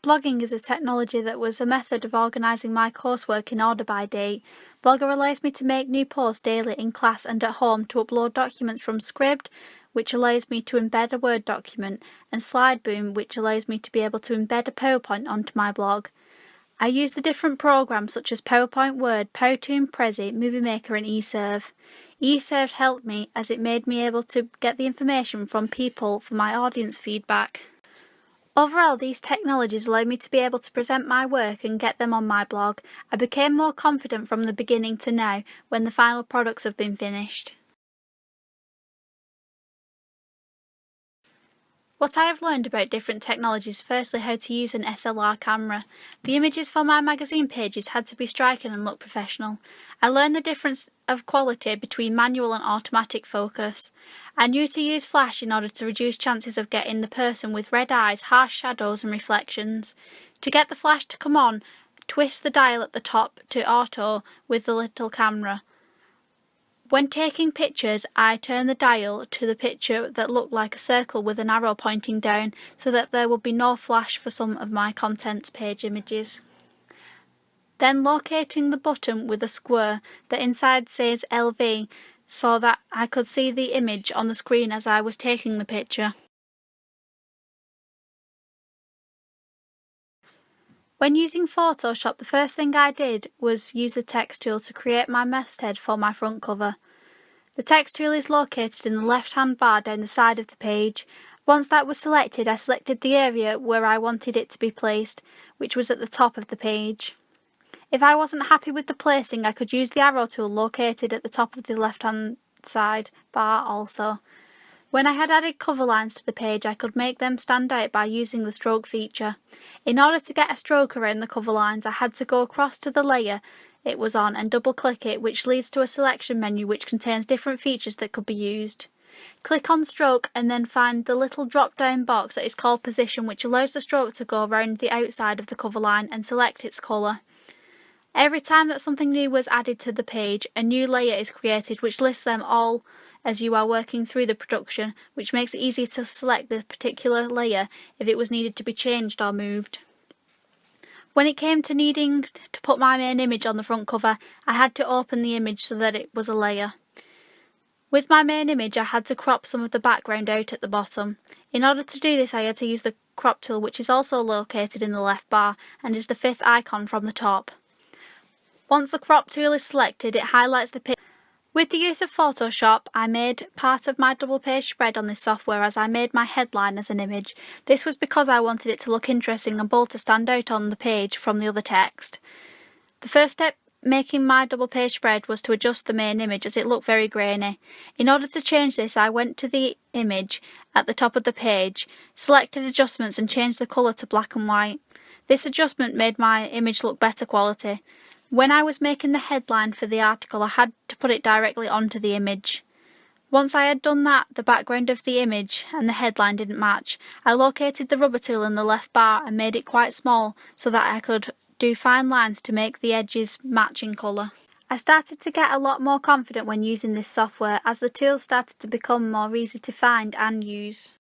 Blogging is a technology that was a method of organising my coursework in order by date. Blogger allows me to make new posts daily in class and at home, to upload documents from Scribd, which allows me to embed a Word document, and Slideboom, which allows me to be able to embed a PowerPoint onto my blog. I use the different programs such as PowerPoint, Word, Powtoon, Prezi, Movie Maker and eServe. eServe helped me as it made me able to get the information from people for my audience feedback. Overall, these technologies allow me to be able to present my work and get them on my blog. I became more confident from the beginning to now when the final products have been finished. What I have learned about different technologies: firstly, how to use an SLR camera. The images for my magazine pages had to be striking and look professional. I learned the difference of quality between manual and automatic focus. I knew to use flash in order to reduce chances of getting the person with red eyes, harsh shadows and reflections. To get the flash to come on, twist the dial at the top to auto with the little camera. When taking pictures, I turned the dial to the picture that looked like a circle with an arrow pointing down, so that there would be no flash for some of my contents page images. Then locating the button with a square that inside says LV, so that I could see the image on the screen as I was taking the picture. When using Photoshop, the first thing I did was use the text tool to create my masthead for my front cover. The text tool is located in the left-hand bar down the side of the page. Once that was selected, I selected the area where I wanted it to be placed, which was at the top of the page. If I wasn't happy with the placing, I could use the arrow tool located at the top of the left-hand side bar also. When I had added cover lines to the page, I could make them stand out by using the stroke feature. In order to get a stroke around the cover lines, I had to go across to the layer it was on and double click it, which leads to a selection menu which contains different features that could be used. Click on stroke and then find the little drop down box that is called position, which allows the stroke to go around the outside of the cover line, and select its colour. Every time that something new was added to the page, a new layer is created which lists them all as you are working through the production, which makes it easy to select the particular layer if it was needed to be changed or moved. When it came to needing to put my main image on the front cover, I had to open the image so that it was a layer. With my main image, I had to crop some of the background out at the bottom. In order to do this, I had to use the crop tool, which is also located in the left bar and is the fifth icon from the top. Once the crop tool is selected, it highlights the picture. With the use of Photoshop, I made part of my double page spread on this software as I made my headline as an image. This was because I wanted it to look interesting and bold to stand out on the page from the other text. The first step making my double page spread was to adjust the main image as it looked very grainy. In order to change this, I went to the image at the top of the page, selected adjustments and changed the colour to black and white. This adjustment made my image look better quality. When I was making the headline for the article, I had to put it directly onto the image. Once I had done that, the background of the image and the headline didn't match. I located the rubber tool in the left bar and made it quite small so that I could do fine lines to make the edges match in colour. I started to get a lot more confident when using this software as the tools started to become more easy to find and use.